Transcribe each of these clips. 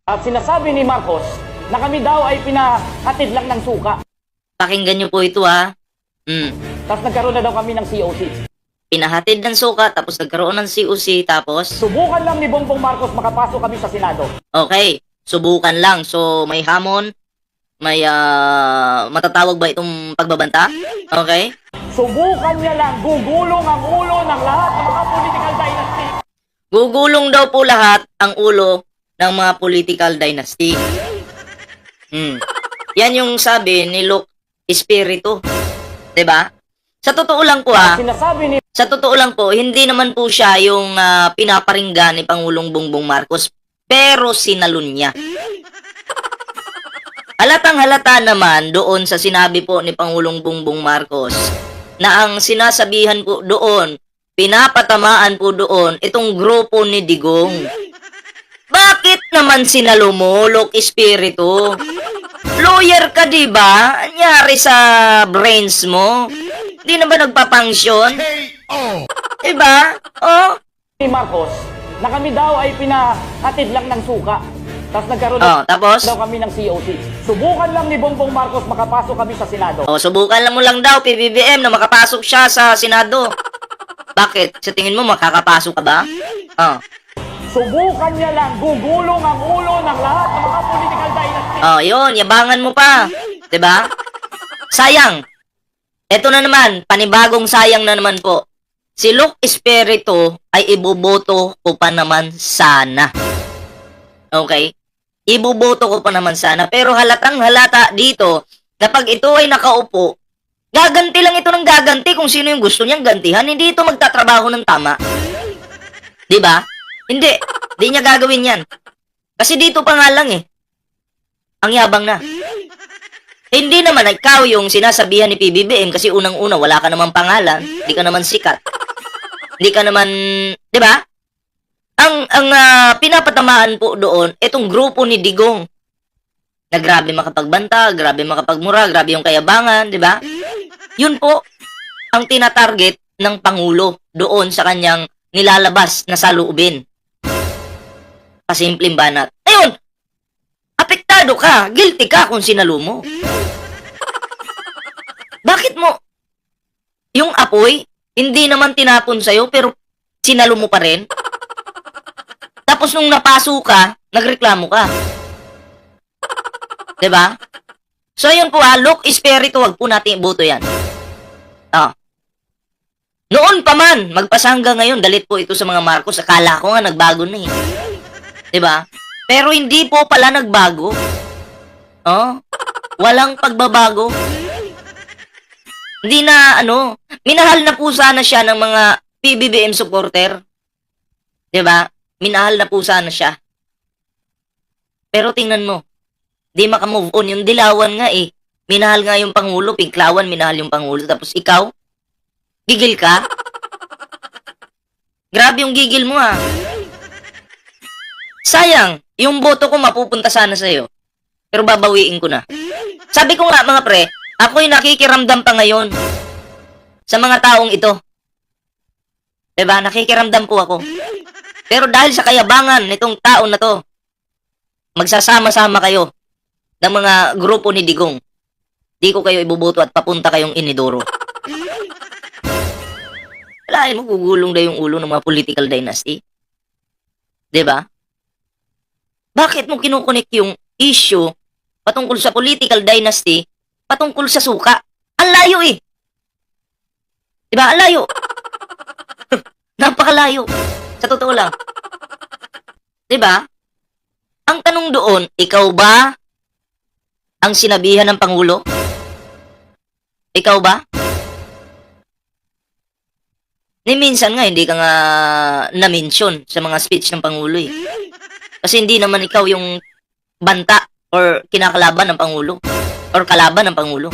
At sinasabi ni Marcos na kami daw ay pinahatid lang ng suka. Pakinggan nyo po ito ha. Tapos nagkaroon na daw kami ng COC. Pinahatid ng suka, tapos nagkaroon ng COC, tapos... Subukan lang ni Bongbong Marcos makapasok kami sa Senado. Okay, subukan lang. So, may hamon, may matatawag ba itong pagbabanta? Okay? Subukan niya lang, gugulong ang ulo ng lahat ng mga political dynasty. Gugulong daw po lahat ang ulo ng mga political dynasty. Yan yung sabi ni Luke Espiritu. 'Di ba? Sa totoo lang po Sinasabi ni sa totoo lang po, hindi naman po siya yung pinaparinggan ni Pangulong Bongbong Marcos, pero sinalun niya. Halatang halata naman doon sa sinabi po ni Pangulong Bongbong Marcos na ang sinasabihan po doon, pinapatamaan po doon itong grupo ni Digong. Bakit naman sinalo mo, Luke Espiritu? Lawyer ka, di ba? Anyari sa brains mo? Hindi na ba nagpapangsyon? Diba? Oh? Marcos na kami daw ay pinahatid lang ng suka. Tapos nagkaroon Tapos? daw kami ng COC. Subukan lang ni Bongbong Marcos makapasok kami sa Senado. Subukan lang mo lang daw, PBBM, na makapasok siya sa Senado. Bakit? Sa tingin mo, makakapasok ka ba? Subukan niya lang, gugulong ang ulo ng lahat ng mga political dynasty. Yun, yabangan mo pa. 'Di ba? Sayang. Ito na naman, panibagong sayang na naman po. Si Luke Espiritu ay iboboto ko pa naman sana. Okay? Iboboto ko pa naman sana. Pero halatang halata dito na pag ito ay nakaupo, gaganti lang ito ng gaganti kung sino yung gusto niyang gantihan. Hindi ito magtatrabaho ng tama. 'Di ba? Hindi niya gagawin yan. Kasi dito pa nga lang ang yabang na. Hindi naman ikaw yung sinasabihan ni PBBM kasi unang-una wala ka naman pangalan, hindi ka naman sikat. Hindi ka naman, 'di ba? Ang pinapatamaan po doon itong grupo ni Digong. Na grabe makapagbanta, grabe makapagmura, grabe yung kayabangan, 'di ba? Yun po ang tinatarget ng Pangulo doon sa kanyang nilalabas na saloobin. Kasimpleng banat. Ayun! Apektado ka, guilty ka kung sinalo mo. Bakit mo? Yung apoy, hindi naman tinapon sa'yo, pero sinalo mo pa rin? Tapos nung napaso ka, nagreklamo ka. 'Di ba? So yun po Luke Espiritu, wag po natin iboto yan. Noon pa man, magpasa hanggang ngayon, dalit po ito sa mga Marcos. Akala ko nga nagbago na 'Di ba? Pero hindi po pala nagbago. Walang pagbabago. Hindi na minahal na po sana siya ng mga PBBM supporter. 'Di ba? Minahal na po sana siya. Pero tingnan mo, di maka-move on yung dilawan nga Minahal nga yung Pangulo, Pinklawan, minahal yung Pangulo. Tapos ikaw, gigil ka? Grabe yung gigil mo Sayang, yung boto ko mapupunta sana sa'yo. Pero babawiin ko na. Sabi ko nga mga pre, ako'y nakikiramdam pa ngayon sa mga taong ito. 'Di ba? Nakikiramdam po ako. Pero dahil sa kayabangan nitong tao na to, magsasama-sama kayo ng mga grupo ni Digong. Di ko kayo iboboto at papunta kayong inidoro. Walain mo, gugulong na yung ulo ng mga political dynasty. 'Di ba? Bakit mo kinukunik yung issue patungkol sa political dynasty patungkol sa suka? Ang layo 'Di ba? Ang layo. Napakalayo. Sa totoo lang. 'Di ba? Ang tanong doon, ikaw ba ang sinabihan ng Pangulo? Ikaw ba? Ni minsan nga hindi ka nga na-mention sa mga speech ng Pangulo Kasi hindi naman ikaw yung banta or kinakalaban ng Pangulo or kalaban ng Pangulo.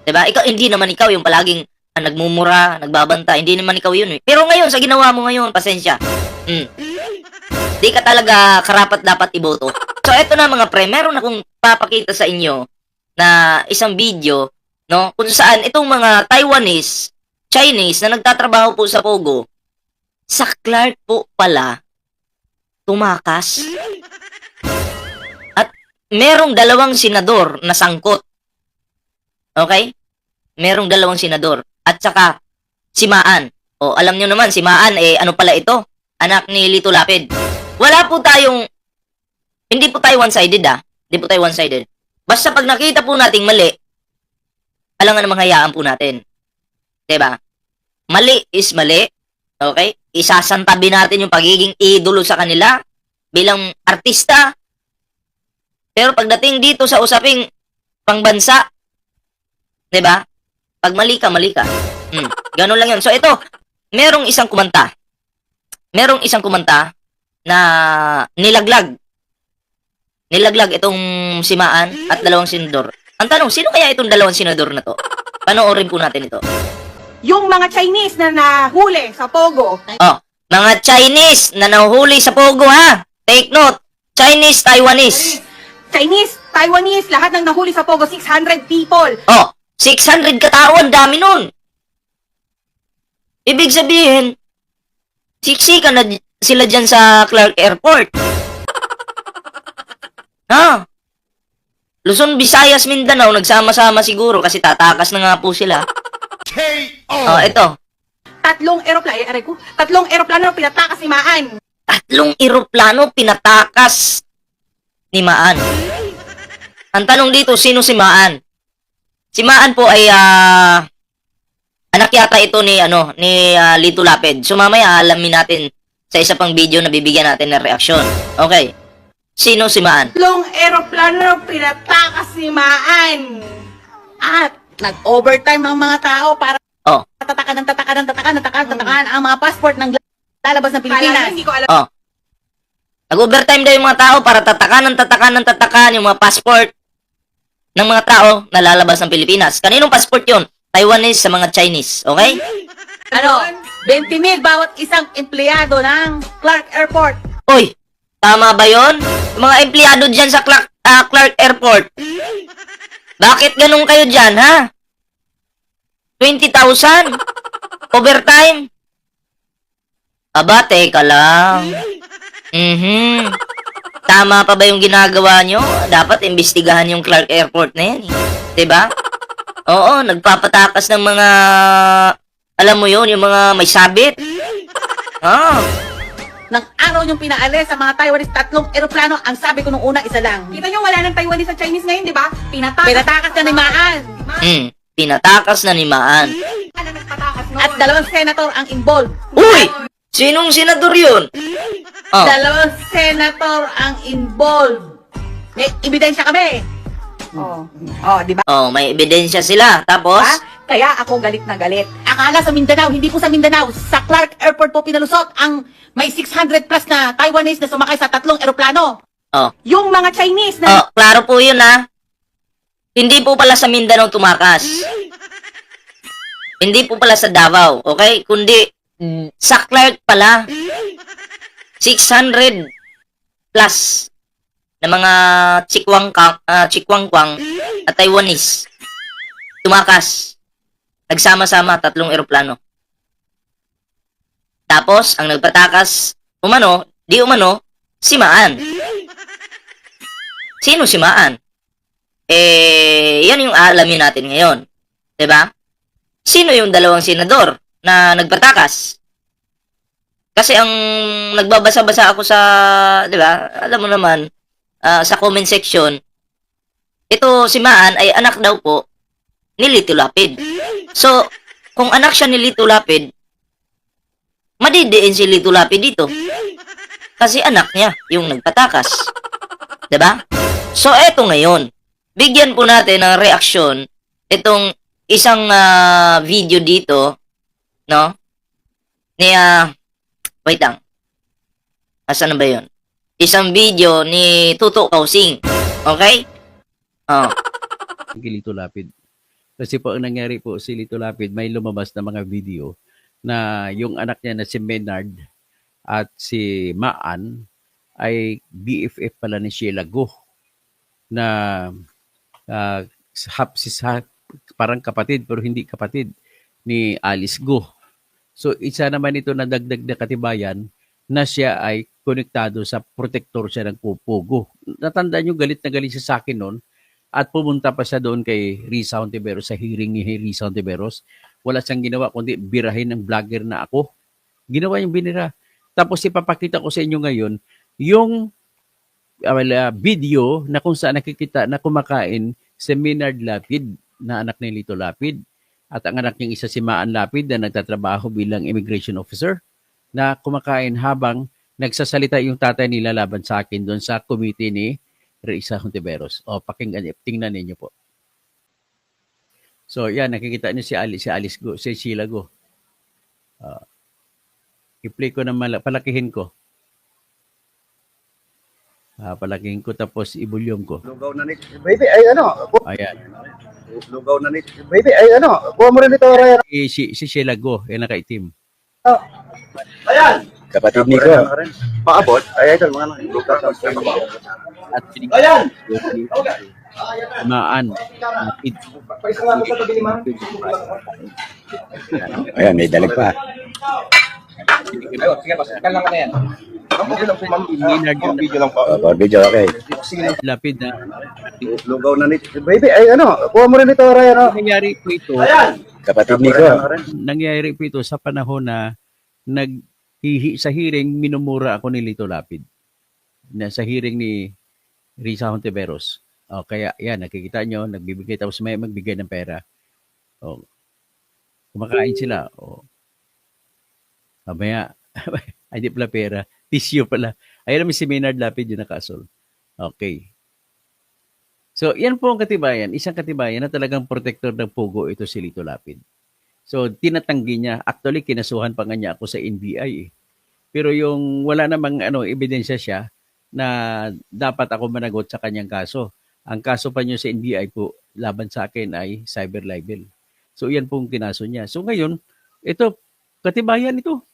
'Di ba? Hindi naman ikaw yung palaging nagmumura, nagbabanta. Hindi naman ikaw yun Pero ngayon, sa ginawa mo ngayon, pasensya. Di ka talaga karapat dapat iboto. So, eto na mga pre, meron akong papakita sa inyo na isang video, kung saan itong mga Taiwanese, Chinese na nagtatrabaho po sa Pogo, sa Clark po pala tumakas. merong dalawang senador na sangkot. Okay? Merong dalawang senador. At saka, si Maan. O, alam nyo naman, si Maan, ano pala ito? Anak ni Lito Lapid. Wala po tayong, hindi po tayo one-sided Hindi po tayo one-sided. Basta pag nakita po nating mali, alangan namang hayaan po natin. Diba? Mali is mali. Okay? Isasantabi natin yung pagiging idolo sa kanila bilang artista. Pero pagdating dito sa usaping pangbansa, diba? Pag mali ka, mali ka. Ganun lang yun. So ito, merong isang kumanta. Merong isang kumanta na nilaglag. Nilaglag itong si Maan at dalawang senador. Ang tanong, sino kaya itong dalawang senador na to? Panoorin po natin ito. Yung mga Chinese na nahuli sa Pogo. Oh, mga Chinese na nahuhuli sa Pogo, ha? Take note. Chinese, Taiwanese. Chinese, Taiwanese, lahat ng nahuli sa Pogo, 600 people. Oh, 600 katao, ang dami nun. Ibig sabihin, siksikan na sila dyan sa Clark Airport. Ha? Luzon, Visayas, Mindanao, nagsama-sama siguro kasi tatakas na nga po sila. Oh, ito. Tatlong eroplano pinatakas ni Maan. Tatlong eroplano pinatakas ni Maan. Ang tanong dito, sino si Maan? Si Maan po ay anak yata ito ni Lito Lapid. So mamaya alamin natin sa isa pang video na bibigyan natin ng reaksyon. Okay. Sino si Maan? Tatlong eroplano pinatakas ni Maan. At nag-overtime ang mga tao para Oh. tatakan ang mga passport ng lalabas ng Pilipinas. Hindi ko alam. Oh. Nag-overtime daw yung mga tao para tatakan yung mga passport ng mga tao na lalabas ng Pilipinas. Kaninong passport yun? Taiwanese sa mga Chinese. Okay? Ano? 20,000 bawat isang empleyado ng Clark Airport. Uy, tama ba yon? Yung mga empleyado dyan sa Clark Airport. Bakit ganun kayo dyan, ha? 20,000? Overtime? Aba, teka lang. Tama pa ba yung ginagawa nyo? Dapat imbestigahan yung Clark Airport na yan. Diba? Oo, nagpapatakas ng mga, alam mo yun, yung mga may sabit. Nang araw yung pinaalis sa mga Taiwanese, tatlong eroplano. Ang sabi ko nung una, isa lang. Kita nyo, wala ng Taiwanese sa Chinese ngayon, di ba? Pinatakas na ni Maan. Pinatakas na ni Maan. At dalawang senator ang involved. Uy! Sinong senador yun? Oh. Dalawang senator ang involved. May ebidensya kami. Di ba? Oh, may ebidensya sila. Tapos? Kaya ako galit na galit. Akala sa Mindanao, hindi po sa Mindanao. Sa Clark Airport po pinalusot ang may 600 plus na Taiwanese na sumakay sa tatlong eroplano. Oh. Yung mga Chinese na... Oh, klaro po yun, ha? Hindi po pala sa Mindanao tumakas. Hindi po pala sa Davao, okay? Kundi sa Clark pala. 600 plus na mga chikwangkwang at Taiwanese tumakas. Nagsama-sama, tatlong eroplano. Tapos, ang nagpatakas, di umano, si Maan. Sino si Maan? Yan yung alamin natin ngayon. Diba? Sino yung dalawang senador na nagpatakas? Kasi ang nagbabasa-basa ako sa, diba, alam mo naman, sa comment section, ito si Maan ay anak daw po ni Lito Lapid. So, kung anak siya ni Lito Lapid, madidiin si Lito Lapid dito. Kasi anak niya yung nagpatakas. Diba? So, eto ngayon. Bigyan po natin ng reaksyon itong isang video dito, no? Ni, wait lang. Asan na ba yun? Isang video ni Tuto Kausing. Okay? Oh. Lito Lapid. Kasi po ang nangyari po si Lito Lapid, may lumabas na mga video na yung anak niya na si Menard at si Maan ay BFF pala ni Sheila Go na parang kapatid pero hindi kapatid ni Alice Go. So isa naman ito na dagdag na katibayan na siya ay konektado sa protector siya ng Pugo. Natandaan nyo, galit na galit siya sa akin noon at pumunta pa siya doon kay Risa Hontiveros sa hearing ni Risa Hontiveros. Wala siyang ginawa kundi birahin ng vlogger na ako. Ginawa yung binira. Tapos ipapakita ko sa inyo ngayon yung video na kung saan nakikita na kumakain si Maynard Lapid na anak ni Lito Lapid at ang anak niyang isa si Maan Lapid na nagtatrabaho bilang immigration officer na kumakain habang nagsasalita yung tatay nila laban sa akin doon sa committee ni Risa Hontiveros. O, pakinggan, tingnan ninyo po. So, yan, nakikita niyo si Alice Go, si Sheila Go. I-play ko naman, palakihin ko. Palakihin ko tapos ibulyong ko. Lugaw na ni baby ay ano? Ayan. Lugaw na ni baby ay ano? Kuha mo rin ito Ryan. Si Sheila Go, yan nakaitim. Ayan. Kapatid ni ko. Paabot. Ay ito mga lugaw. At Ayan. Maan. Ayan, may dalag pa. Ayun, sige pa. Sakal lang ka na yan. Maynard yung Video lang po. Video, okay. Lapid na. Lugaw na ni baby ay ano? Kuha mo rin ito Ryan. Nangyari po ito. Kapatid ni ko. Nangyari po ito sa panahon na sa hearing minumura ako ni Lito Lapid. Na sa hearing ni Risa Hontiveros. O, kaya yan, nakikita nyo, nagbibigay tapos may magbigay ng pera. O, kumakain sila. O, mamaya, ay di pala pera, tissue pala. Ayun naman si Maynard Lapid yung nakasol. Okay. So, yan po ang katibayan. Isang katibayan na talagang protector ng Pugo ito si Lito Lapid. So, tinatanggi niya. Actually, kinasuhan pa nga niya ako sa NBI eh. Pero yung wala namang ebidensya siya na dapat ako managot sa kanyang kaso. Ang kaso pa niyo sa NBI po, laban sa akin ay cyber libel. So, yan pong kinaso niya. So, ngayon, ito, katibayan ito.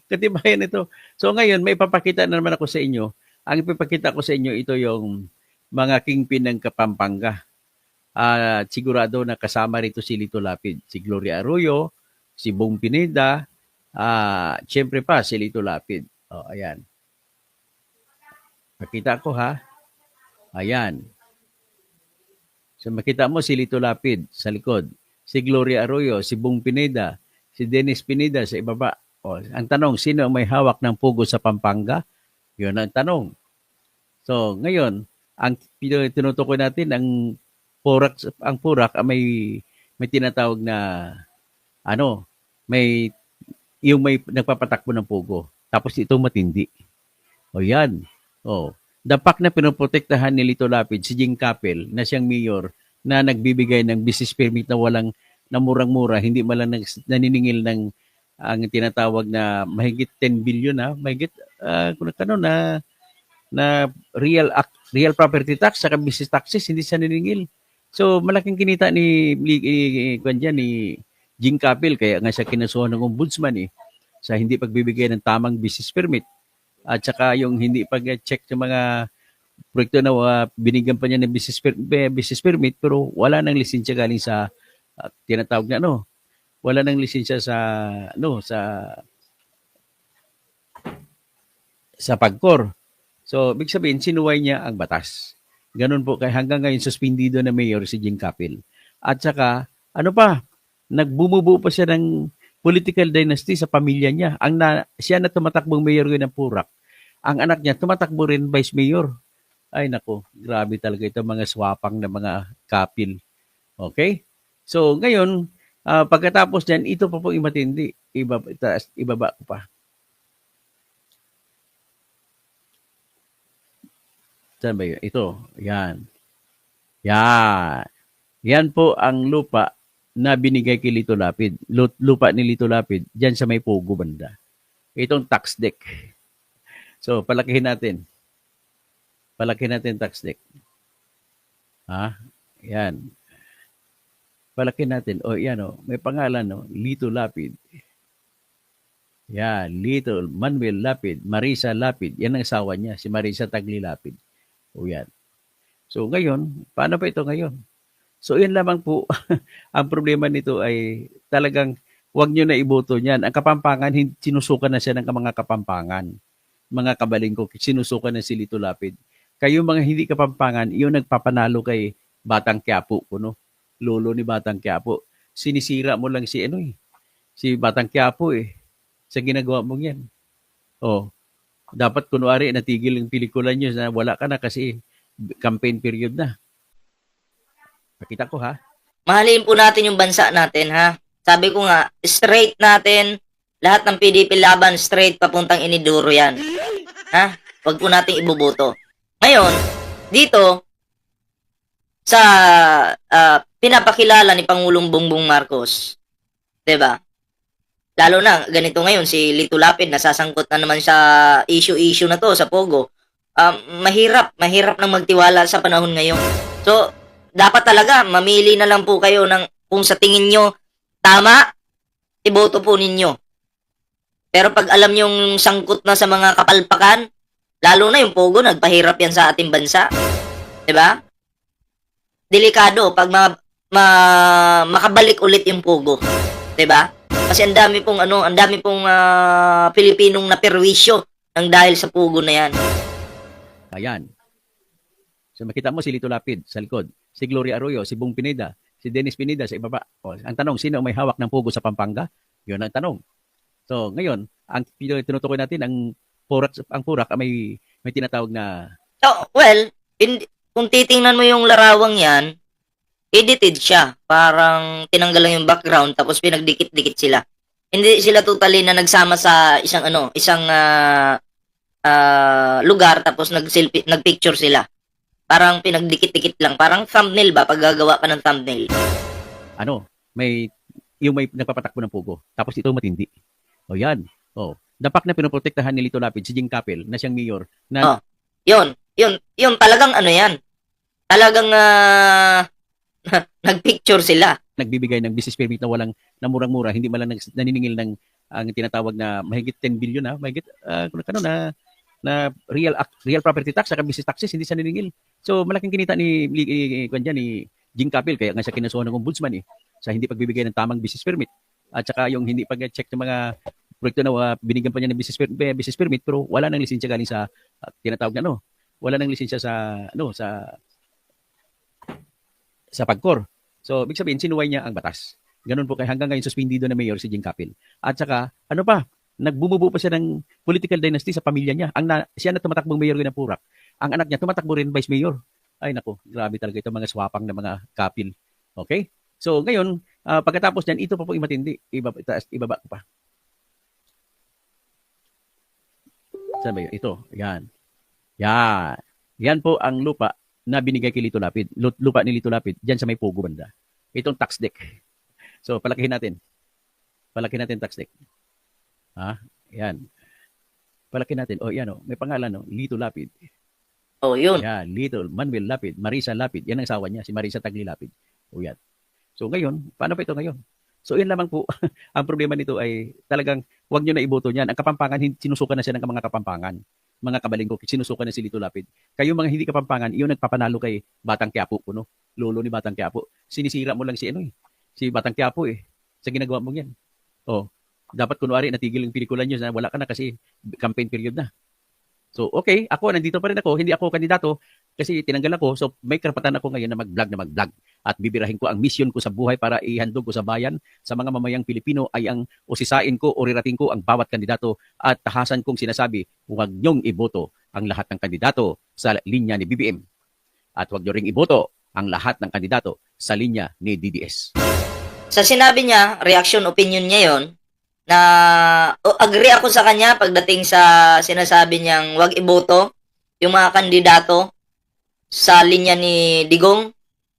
Katibayan ito. So, ngayon, may ipapakita na naman ako sa inyo. Ang ipapakita ko sa inyo, ito yung mga kingpin ng Kapampangan. Sigurado na kasama rito si Lito Lapid, si Gloria Arroyo, si Bong Pineda, siyempre pa si Lito Lapid. O, ayan. Pakita ko ha. Ayan. So makita mo si Lito Lapid sa likod, si Gloria Arroyo, si Bong Pineda, si Dennis Pineda sa ibaba. O, ang tanong, sino ang may hawak ng Pugo sa Pampanga? Yun ang tanong. So, ngayon, ang tinutukoy natin, ang Purak may tinatawag na, may nagpapatakbo ng Pugo. Tapos ito matindi. O yan. O, dapat na pinoprotektahan ni Lito Lapid si Jing Capel na siyang mayor na nagbibigay ng business permit na murang-mura, hindi malang naniningil ng ang tinatawag na mahigit 10 billion mahigit na real property tax sa business taxes, hindi siya naniningil. So malaking kinita ni Jing Capel, kaya nga siya kinasuhan ng ombudsman sa hindi pagbibigay ng tamang business permit at saka yung hindi pag-check sa mga proyekto na binigyan pa niya ng business permit pero wala nang lisensya galing sa tinatawag na wala nang lisensya sa PAGCOR. So, ibig sabihin, sinuway niya ang batas. Ganun po, kaya hanggang ngayon suspendido na mayor si Jing Capel. At saka, nagbumubuo pa siya ng political dynasty sa pamilya niya. Siya na tumatakbong mayor ng Purak. Ang anak niya, tumatakbo rin vice mayor. Ay nako, grabe talaga ito mga swapang na mga Capel. Okay? So, ngayon, pagkatapos niyan, ito pa po imatindi. Ibaba ko pa. Saan ba yun? Ito. Yan. Yan. Yan po ang lupa na binigay kay Lito Lapid. Lupa ni Lito Lapid, dyan sa may Pugo banda. Itong tax deck. So, palakihin natin. Palakihin natin tax deck. Yan. Palakihin natin. Yan may pangalan, Lito Lapid. Yan, Lito Manuel Lapid, Marisa Lapid. Yan ang asawa niya, si Marisa Tagli Lapid. Yan. So, ngayon, paano pa ito ngayon? So, yan lamang po. Ang problema nito ay talagang Huwag nyo na iboto niyan. Ang Kapampangan, sinusukan na siya ng mga Kapampangan. Mga kabaling ko, sinusukan na si Lito Lapid. Kayo mga hindi Kapampangan, yung nagpapanalo kay Batang Quiapo, no? Lolo ni Batang Quiapo. Sinisira mo lang si si Batang Quiapo sa ginagawa mong yan. Oh, dapat kunwari natigil yung pelikula niyo na wala ka na kasi campaign period na. Pakita ko ha. Mahalin po natin yung bansa natin, ha? Sabi ko nga, straight natin, lahat ng PDP laban, straight papuntang Iniduro yan. Ha? Huwag po natin iboboto. Ngayon, dito, sa pinapakilala ni Pangulong Bongbong Marcos, 'di ba? Lalo na, ganito ngayon, si Lito Lapid, nasasangkot na naman sa issue na to, sa Pogo. Mahirap nang magtiwala sa panahon ngayon. So, dapat talaga, mamili na lang po kayo ng kung sa tingin nyo tama, iboto po ninyo. Pero pag alam yung sangkot na sa mga kapalpakan, lalo na yung Pogo, nagpahirap yan sa ating bansa. 'Di ba? Delikado pag makabalik ulit yung Pogo. 'Di ba? Kasi ang dami pong Pilipinong naperwisyo nang dahil sa Pogo na yan. Ayan. So makita mo si Lito Lapid sa likod, si Gloria Arroyo, si Bong Pineda, si Dennis Pineda sa ibaba. O, ang tanong, sino ang may hawak ng Pogo sa Pampanga? Yun ang tanong. So ngayon, ang tinutukoy natin, ang Purak ay may tinatawag na... So, well, kung titingnan mo yung larawang yan, edited siya. Parang tinanggal lang yung background tapos pinagdikit-dikit sila. Hindi sila totally na nagsama sa isang lugar tapos nagpicture sila. Parang pinagdikit-dikit lang. Parang thumbnail ba? Pag gagawa ka ng thumbnail. May nagpapatakbo ng Pogo. Tapos ito matindi. O yan. O, dapat na pinoprotektahan ni Lito Lapid si Jing Capel na siyang mayor. Na, Yun. Talagang yan. Talagang nagpicture sila. Nagbibigay ng business permit na murang-mura, hindi man lang naniningil ng ang tinatawag na mahigit 10 billion mahigit na real property tax at business taxes, hindi siya naniningil. So malaking kinita ni Jing Capel, kaya nga siya kinasuhan ng ombudsman sa hindi pagbibigay ng tamang business permit. At saka yung hindi pag-check ng mga proyekto na binigyan pa niya ng business permit pero wala nang lisensya galing sa tinatawag na wala nang lisensya sa PAGCOR. So, ibig sabihin, sinuway niya ang batas. Ganun po kaya hanggang ngayon suspindido na mayor si Jing Capel. At saka, nagbumubuo pa siya ng political dynasty sa pamilya niya. Siya na tumatakbong mayor ng Purak. Ang anak niya tumatakbo rin vice mayor. Ay nako, grabe talaga ito mga swapang na mga Capel. Okay? So, ngayon, pagkatapos niyan, ito pa po imatindi. Ibaba ko pa. Saan ba yun? Ito. Yan. Yan po ang lupa na binigay kay Lito Lapid. Lupa ni Lito Lapid, dyan sa may Pogo banda. Itong tax deck. So, palakihin natin. Tax deck. Yan. Palakihin natin. Yan may pangalan, Lito Lapid. Yun. Yan, Lito Manuel Lapid, Marisa Lapid. Yan ang asawa niya, si Marisa Tagli Lapid. Yan. So, ngayon, paano pa ito ngayon? So, yun lamang po. Ang problema nito ay talagang huwag nyo na iboto niyan. Ang Kapampangan, sinusukan na siya ng mga Kapampangan. Mga kabaling ko, sinusukan na si Lito Lapid. Kayo mga hindi Kapampangan, iyon nagpapanalo kay Batang Quiapo, lolo ni Batang Quiapo. Sinisira mo lang si Batang Quiapo sa ginagawa mong yan. Dapat kunwari natigil yung pelikula niyo na wala ka na kasi campaign period na. So, okay, nandito pa rin ako, hindi ako kandidato kasi tinanggal ako. So, may karapatan ako ngayon na mag-vlog. At bibirahin ko ang mission ko sa buhay para ihandog ko sa bayan, sa mga mamayang Pilipino ay ang usisain ko o rirating ko ang bawat kandidato at tahasan kong sinasabi, huwag niyong iboto ang lahat ng kandidato sa linya ni BBM. At huwag niyo ring iboto ang lahat ng kandidato sa linya ni DDS. Sa sinabi niya, opinion niya yon, na agree ako sa kanya pagdating sa sinasabi niyang wag iboto yung mga kandidato sa linya ni Digong.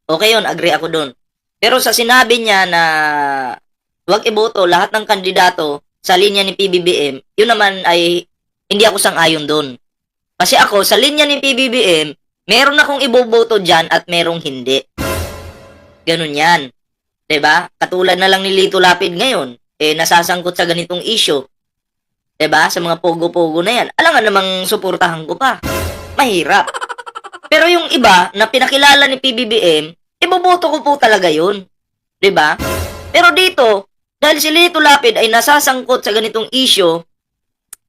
Okay yun, agree ako doon. Pero sa sinabi niya na wag iboto lahat ng kandidato sa linya ni PBBM, yun naman ay hindi ako sang-ayon doon. Kasi ako, sa linya ni PBBM, meron akong iboboto dyan at merong hindi. Ganun yan. 'Di ba? Katulad na lang ni Lito Lapid ngayon, nasasangkot sa ganitong issue. 'Di ba? Sa mga pogo-pogo na yan. Alangan namang suportahan ko pa. Mahirap. Pero yung iba na pinakilala ni PBBM, iboboto ko po talaga yun. 'Di ba? Pero dito, Dahil si Lito Lapid ay nasasangkot sa ganitong issue,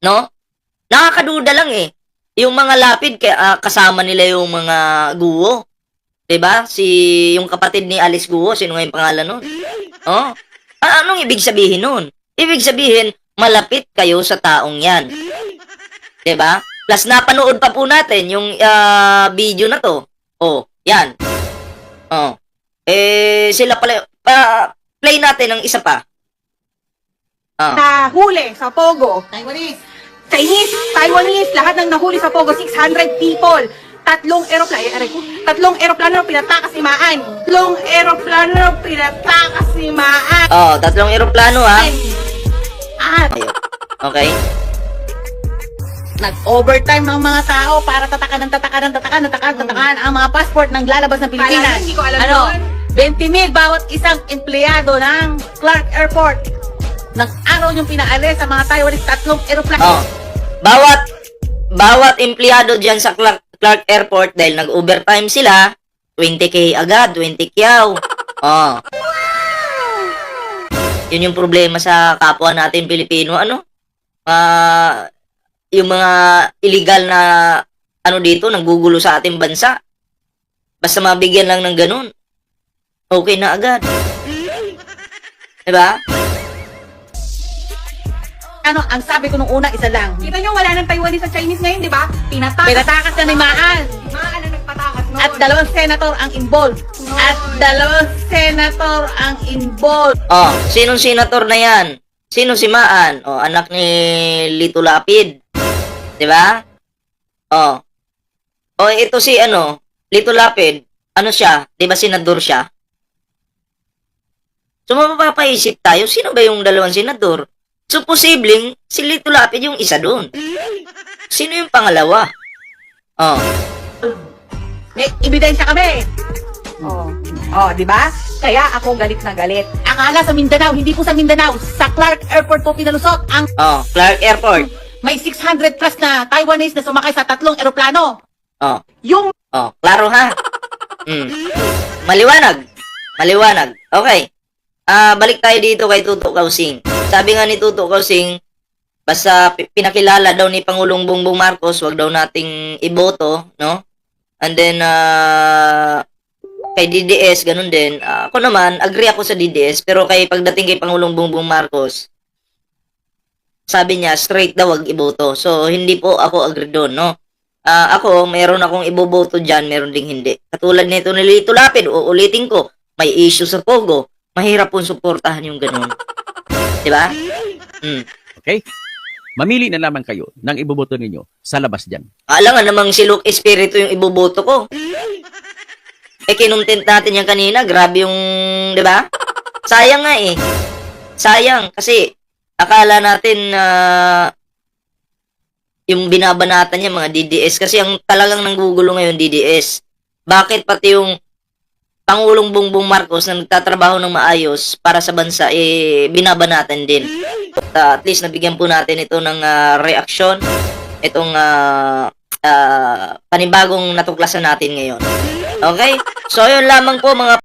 no? Nakakaduda lang eh. Yung mga Lapid, kasama nila yung mga Guo. Diba? Yung kapatid ni Alice Guo, sino nga yung pangalan nun? Oh? Anong ibig sabihin nun? Ibig sabihin, malapit kayo sa taong yan. Diba? Plus, napanood pa po natin yung video na to. Oh, yan. Oh. Sila pala, play natin ng isa pa. Nahuli sa Pogo. Chinese, Taiwanese, lahat ng nahuli sa Pogo, 600 people. Tatlong eroplano pinatakas ni Maan. Tatlong eroplano pinatakas ni Maan. Oh, tatlong eroplano ha. At Ayun. Okay. nag-overtime ng mga tao para tatakan ang mga passport ng lalabas ng Pilipinas. Hindi ko alam Ano? yun. 20,000 bawat isang empleyado ng Clark Airport. Nag-araw yung pinaalis sa mga Taiwanese tatlong eroplano. Oh. Bawat empleyado diyan sa Clark Airport dahil nag-overtime sila, 20K agad, 20 kyaw. Oh. Yun yung problema sa kapwa natin Pilipino, ano? Yung mga illegal na dito, nanggugulo sa ating bansa. Basta mabigyan lang ng ganun, okay na agad. Diba? Ano, ang sabi ko nung una, isa lang. Kita nyo, wala ng Taiwanese sa Chinese ngayon, di ba? Pinatakas na ni Maan. Maan na nagpatakas noon. At dalawang senator ang involved. Oh, sinong senator na yan? Sino si Maan? Oh, anak ni Lito Lapid. 'Di ba? Oh. Oh, ito si Lito Lapid. Ano siya? 'Di ba senador siya? So mapapaisip tayo, sino ba yung dalawang senador? So posibleng si Lito Lapid yung isa doon. Sino yung pangalawa? Oh. May ebidensya kami. Di ba? Kaya ako galit na galit. Akala sa Mindanao, hindi po sa Mindanao, sa Clark Airport po pinalusot ang Oh, Clark Airport. may 600 plus na Taiwanese na sumakay sa tatlong eroplano. Oh. Yung Oh, klaro ha. Maliwanag. Okay. Balik tayo dito kay Tuto Kausing. Sabi nga ni Tuto Kausing, basta pinakilala daw ni Pangulong Bongbong Marcos, wag daw nating iboto, no? And then kay DDS ganun din. Ako naman agree ako sa DDS, pero pagdating kay Pangulong Bongbong Marcos, sabi niya straight daw wag iboto. So hindi po ako agree doon, no? Ako, meron akong iboboto dyan, meron ding hindi. Katulad nito ni Lito Lapid, uulitin ko, may issue sa Pogo, mahirap pong suportahan yung ganun. Diba? Okay? Mamili na lamang kayo ng iboboto ninyo sa labas dyan. Alam nga namang si Luke Espiritu yung iboboto ko. Kinuntent natin yan kanina, grabe yung, diba? Sayang nga eh. Sayang, kasi akala natin yung binabanatan niya mga DDS, kasi ang talagang nanggugulo ngayon DDS. Bakit pati yung Pangulong Bongbong Marcos na nagtatrabaho ng maayos para sa bansa binabanatan din. At least nabigyan po natin ito ng reaksyon, itong panibagong natuklasan natin ngayon. Okay? So yun lamang po mga